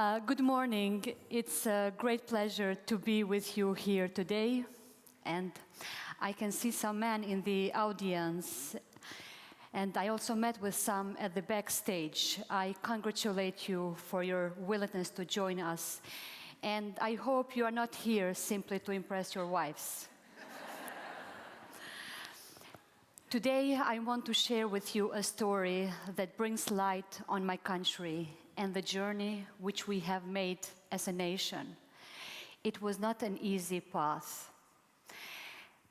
Good morning. It's a great pleasure to be with you here today. And I can see some men in the audience. And I also met with some at the backstage. I congratulate you for your willingness to join us. And I hope you are not here simply to impress your wives. Today, I want to share with you a story that brings light on my country and the journey which we have made as a nation. It was not an easy path.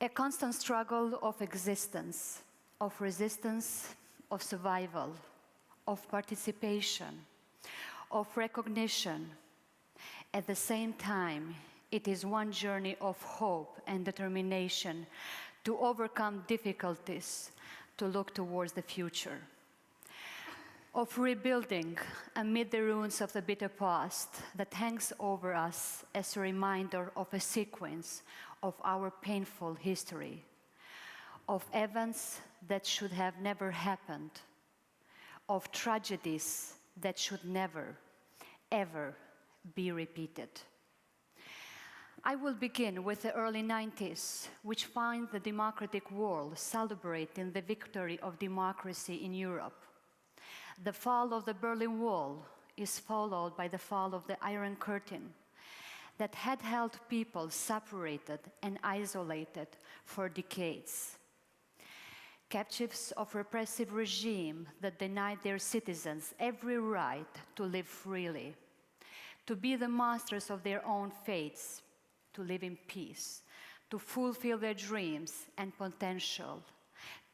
A constant struggle of existence, of resistance, of survival, of participation, of recognition. At the same time, it is one journey of hope and determination to overcome difficulties, to look towards the future. Of rebuilding amid the ruins of the bitter past that hangs over us as a reminder of a sequence of our painful history, of events that should have never happened, of tragedies that should never, ever be repeated. I will begin with the early 90s, which find the democratic world celebrating the victory of democracy in Europe. The fall of the Berlin Wall is followed by the fall of the Iron Curtain that had held people separated and isolated for decades. Captives of repressive regime that denied their citizens every right to live freely, to be the masters of their own fates, to live in peace, to fulfill their dreams and potential,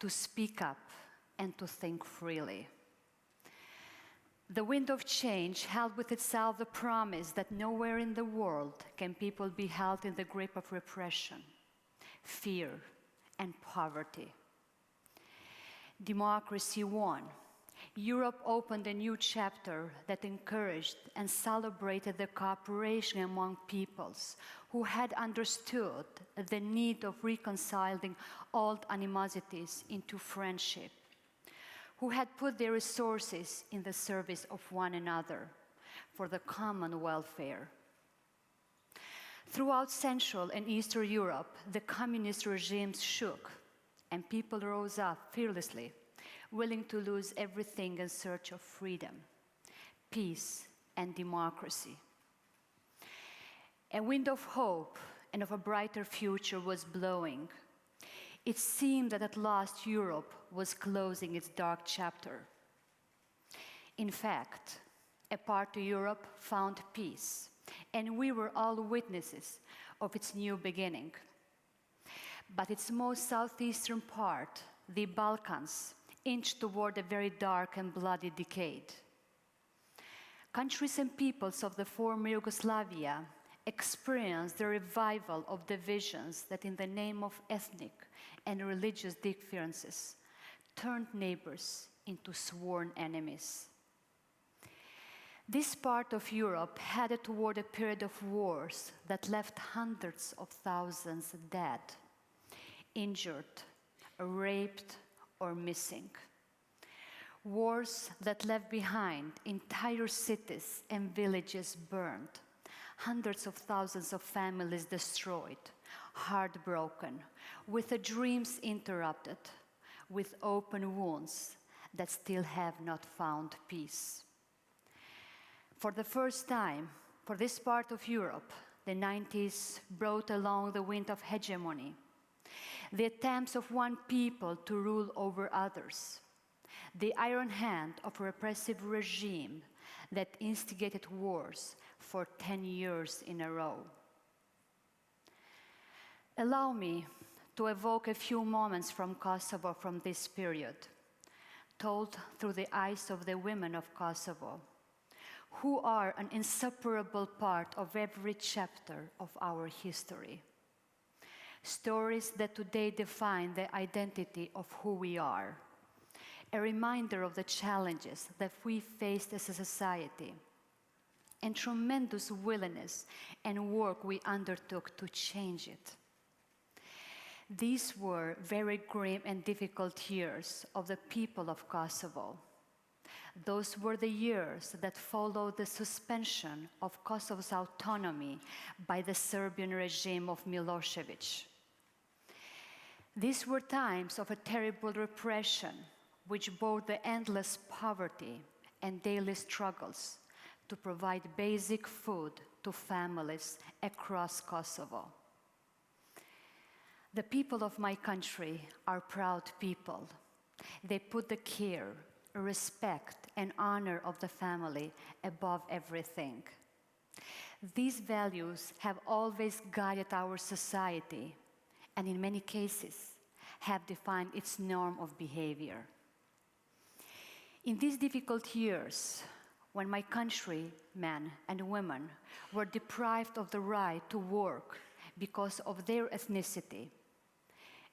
to speak up and to think freely. The wind of change held with itself the promise that nowhere in the world can people be held in the grip of repression, fear, and poverty. Democracy won. Europe opened a new chapter that encouraged and celebrated the cooperation among peoples who had understood the need of reconciling old animosities into friendship, who had put their resources in the service of one another for the common welfare. Throughout Central and Eastern Europe, the communist regimes shook, and people rose up fearlessly, willing to lose everything in search of freedom, peace, and democracy. A wind of hope and of a brighter future was blowing. It seemed that at last Europe was closing its dark chapter. In fact, a part of Europe found peace, and we were all witnesses of its new beginning. But its most southeastern part, the Balkans, inched toward a very dark and bloody decade. Countries and peoples of the former Yugoslavia experienced the revival of divisions that in the name of ethnic and religious differences turned neighbors into sworn enemies. This part of Europe headed toward a period of wars that left hundreds of thousands dead, injured, raped, or missing. Wars that left behind entire cities and villages burned, hundreds of thousands of families destroyed, heartbroken, with their dreams interrupted, with open wounds that still have not found peace. For the first time, for this part of Europe, the 90s brought along the wind of hegemony, the attempts of one people to rule over others, the iron hand of a repressive regime that instigated wars for 10 years in a row. Allow me to evoke a few moments from Kosovo from this period, told through the eyes of the women of Kosovo, who are an inseparable part of every chapter of our history. Stories that today define the identity of who we are, a reminder of the challenges that we faced as a society, and tremendous willingness and work we undertook to change it. These were very grim and difficult years of the people of Kosovo. Those were the years that followed the suspension of Kosovo's autonomy by the Serbian regime of Milosevic. These were times of a terrible repression, which brought the endless poverty and daily struggles to provide basic food to families across Kosovo. The people of my country are proud people. They put the care, respect, and honor of the family above everything. These values have always guided our society, and in many cases have defined its norm of behavior. In these difficult years, when my countrymen and women were deprived of the right to work because of their ethnicity,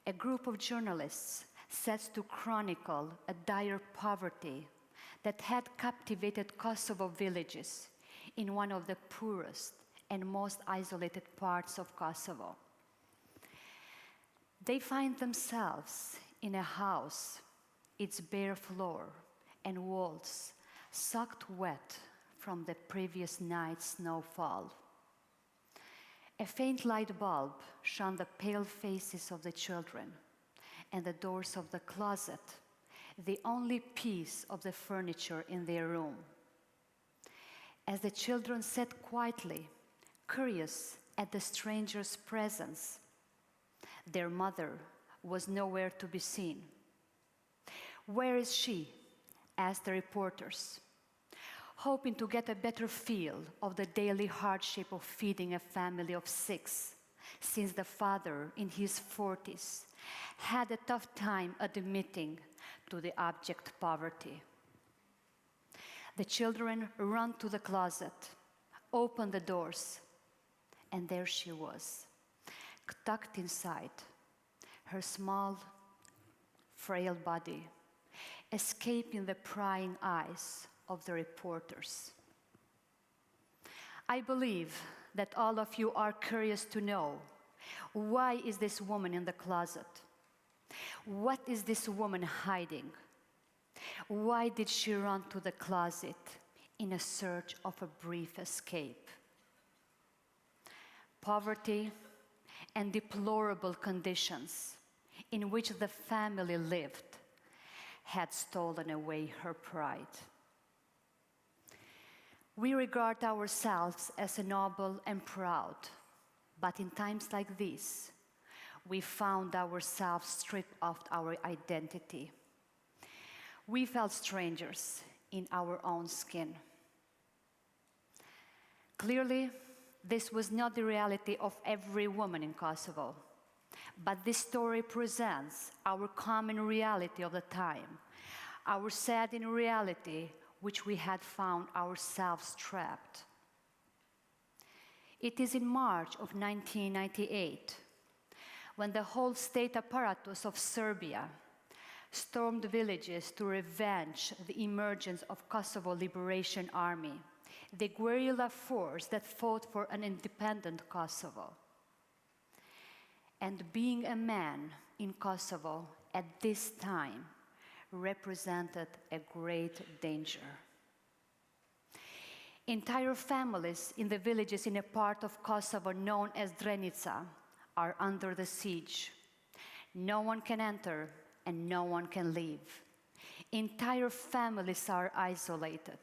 a group of journalists set to chronicle a dire poverty that had captivated Kosovo villages in one of the poorest and most isolated parts of Kosovo. They find themselves in a house, its bare floor and walls soaked wet from the previous night's snowfall. A faint light bulb shone the pale faces of the children and the doors of the closet, the only piece of the furniture in their room. As the children sat quietly, curious at the stranger's presence, their mother was nowhere to be seen. "Where is she?" asked the reporters, hoping to get a better feel of the daily hardship of feeding a family of 6, since the father, in his 40s, had a tough time admitting to the abject poverty. The children ran to the closet, opened the doors, and there she was, tucked inside, her small, frail body, escaping the prying eyes of the reporters. I believe that all of you are curious to know, why is this woman in the closet? What is this woman hiding? Why did she run to the closet in a search of a brief escape? Poverty and deplorable conditions in which the family lived had stolen away her pride. We regard ourselves as noble and proud, but in times like these, we found ourselves stripped of our identity. We felt strangers in our own skin. Clearly, this was not the reality of every woman in Kosovo, but this story presents our common reality of the time, our saddening reality which we had found ourselves trapped. It is in March of 1998, when the whole state apparatus of Serbia stormed villages to revenge the emergence of Kosovo Liberation Army, the guerrilla force that fought for an independent Kosovo. And being a man in Kosovo at this time represented a great danger. Entire families in the villages in a part of Kosovo known as Drenica are under the siege. No one can enter and no one can leave. Entire families are isolated.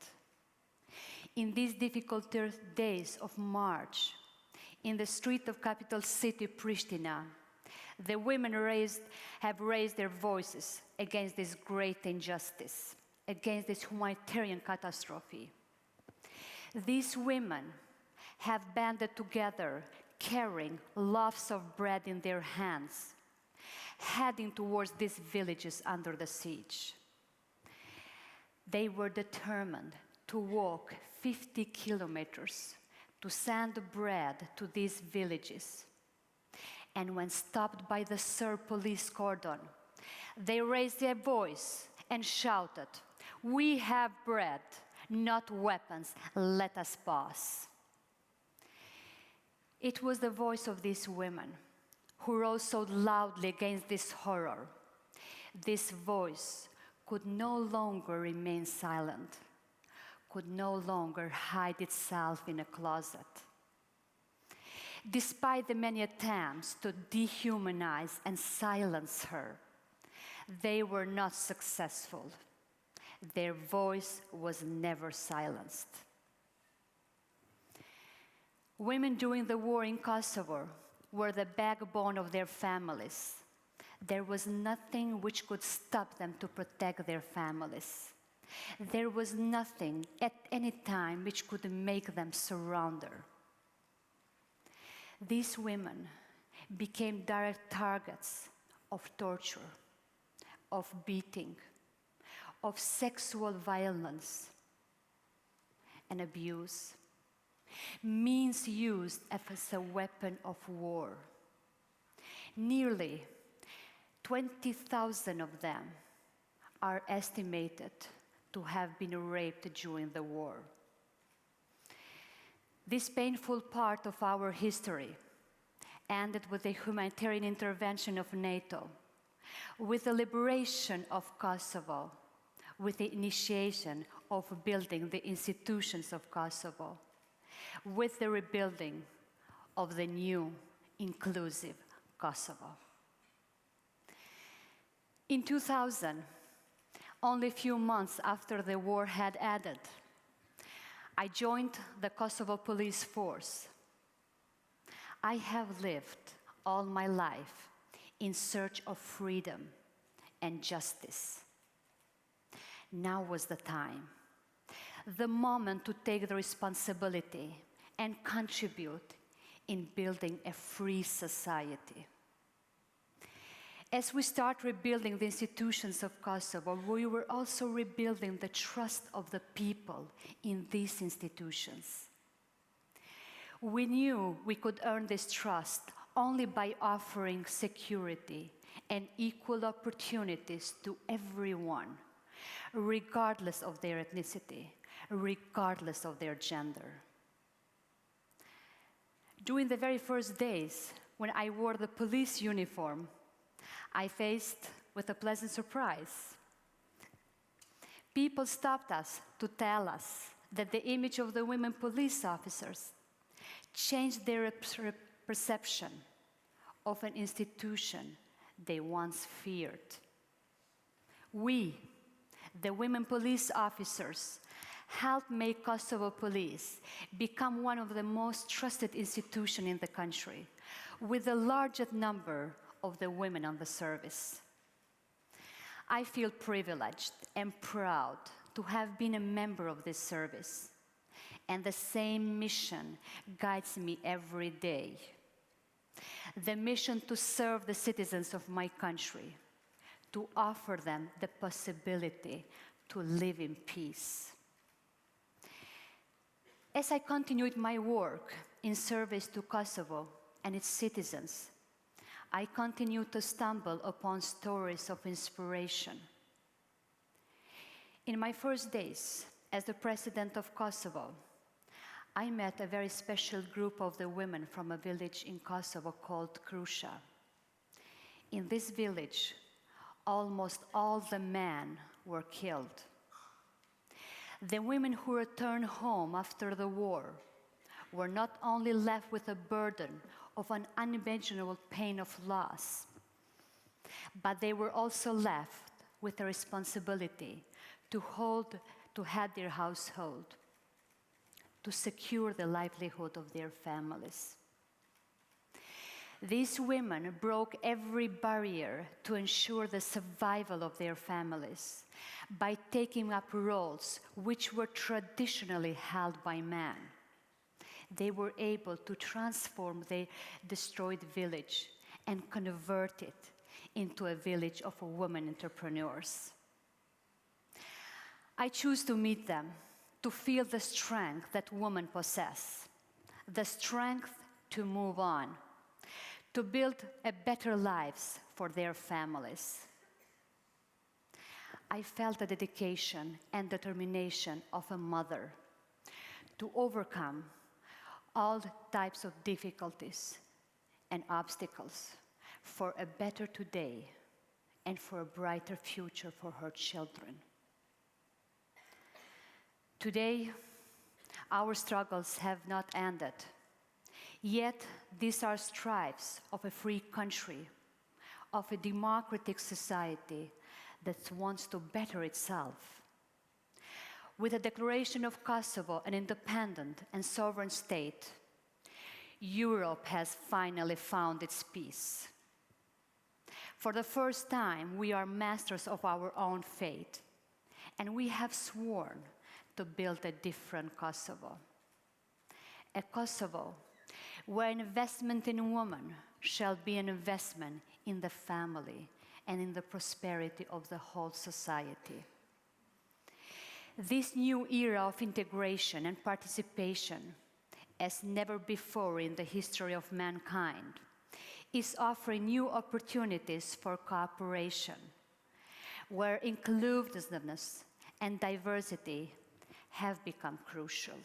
In these difficult days of March, in the street of capital city Pristina, the women have raised their voices against this great injustice, against this humanitarian catastrophe. These women have banded together, carrying loaves of bread in their hands, heading towards these villages under the siege. They were determined to walk 50 kilometers to send bread to these villages. And when stopped by the Serb police cordon, they raised their voice and shouted, "We have bread, not weapons, let us pass." It was the voice of these women who rose so loudly against this horror. This voice could no longer remain silent, could no longer hide itself in a closet. Despite the many attempts to dehumanize and silence her, they were not successful. Their voice was never silenced. Women during the war in Kosovo were the backbone of their families. There was nothing which could stop them to protect their families. There was nothing at any time which could make them surrender. These women became direct targets of torture, of beating, of sexual violence and abuse, means used as a weapon of war. Nearly 20,000 of them are estimated to have been raped during the war. This painful part of our history ended with the humanitarian intervention of NATO, with the liberation of Kosovo, with the initiation of building the institutions of Kosovo, with the rebuilding of the new, inclusive Kosovo. In 2000, only a few months after the war had ended, I joined the Kosovo police force. I have lived all my life in search of freedom and justice. Now was the time, the moment to take the responsibility and contribute in building a free society. As we start rebuilding the institutions of Kosovo, we were also rebuilding the trust of the people in these institutions. We knew we could earn this trust only by offering security and equal opportunities to everyone, regardless of their ethnicity, regardless of their gender. During the very first days, when I wore the police uniform, I faced with a pleasant surprise. People stopped us to tell us that the image of the women police officers changed their perception of an institution they once feared. We, the women police officers, helped make Kosovo Police become one of the most trusted institutions in the country, with the largest number of the women on the service. I feel privileged and proud to have been a member of this service, and the same mission guides me every day. The mission to serve the citizens of my country, to offer them the possibility to live in peace. As I continued my work in service to Kosovo and its citizens, I continued to stumble upon stories of inspiration. In my first days as the president of Kosovo, I met a very special group of the women from a village in Kosovo called Krusha. In this village, almost all the men were killed. The women who returned home after the war were not only left with a burden of an unimaginable pain of loss, but they were also left with a responsibility to head their household, to secure the livelihood of their families. These women broke every barrier to ensure the survival of their families by taking up roles which were traditionally held by men. They were able to transform the destroyed village and convert it into a village of women entrepreneurs. I choose to meet them, to feel the strength that women possess, the strength to move on, to build a better lives for their families. I felt the dedication and determination of a mother to overcome all types of difficulties and obstacles for a better today and for a brighter future for her children. Today, our struggles have not ended. Yet, these are strives of a free country, of a democratic society that wants to better itself. With the declaration of Kosovo an independent and sovereign state, Europe has finally found its peace. For the first time, we are masters of our own fate, and we have sworn to build a different Kosovo. A Kosovo where investment in women shall be an investment in the family and in the prosperity of the whole society. This new era of integration and participation, as never before in the history of mankind, is offering new opportunities for cooperation, where inclusiveness and diversity have become crucial.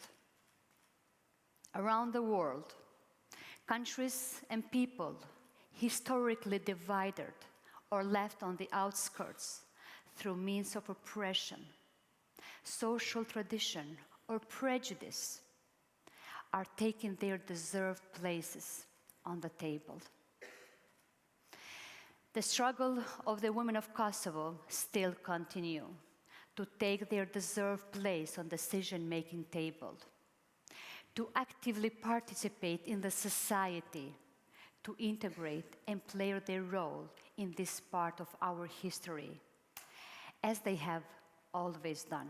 Around the world, countries and people historically divided or left on the outskirts through means of oppression, social tradition, or prejudice are taking their deserved places on the table. The struggle of the women of Kosovo still continue to take their deserved place on the decision-making table, to actively participate in the society, to integrate and play their role in this part of our history, as they have always done.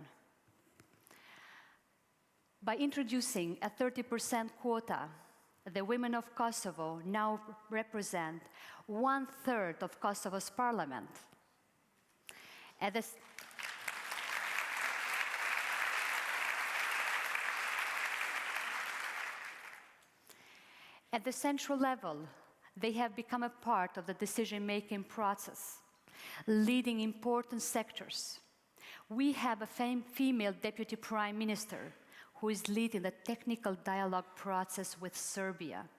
By introducing a 30% quota, the women of Kosovo now represent 1/3 of Kosovo's parliament. At the central level, they have become a part of the decision-making process, leading important sectors. We have a female deputy prime minister who is leading the technical dialogue process with Serbia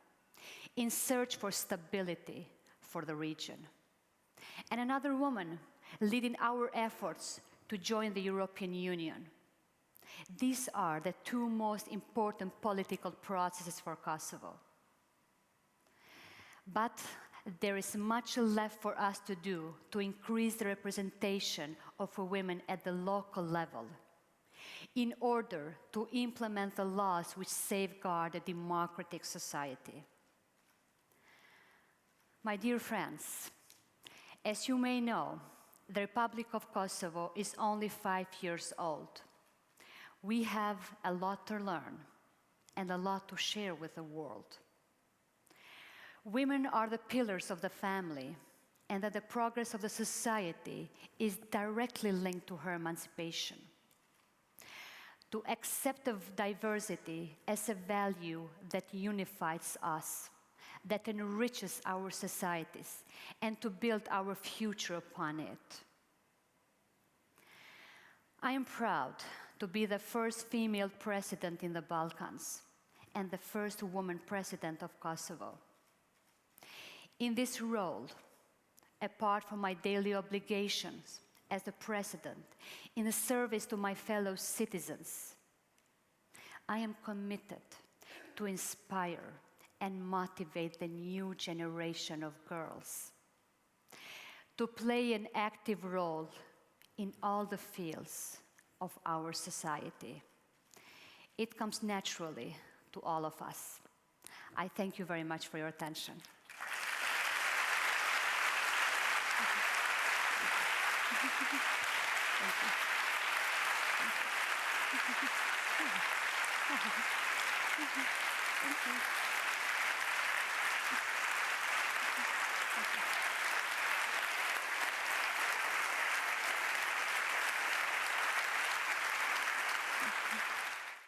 in search for stability for the region. And another woman leading our efforts to join the European Union. These are the two most important political processes for Kosovo. But there is much left for us to do to increase the representation of women at the local level in order to implement the laws which safeguard a democratic society. My dear friends, as you may know, the Republic of Kosovo is only 5 years old. We have a lot to learn and a lot to share with the world. Women are the pillars of the family, and that the progress of the society is directly linked to her emancipation. To accept of diversity as a value that unifies us, that enriches our societies, and to build our future upon it. I am proud to be the first female president in the Balkans and the first woman president of Kosovo. In this role, apart from my daily obligations as the president, in the service to my fellow citizens, I am committed to inspire and motivate the new generation of girls to play an active role in all the fields of our society. It comes naturally to all of us. I thank you very much for your attention. Thank you.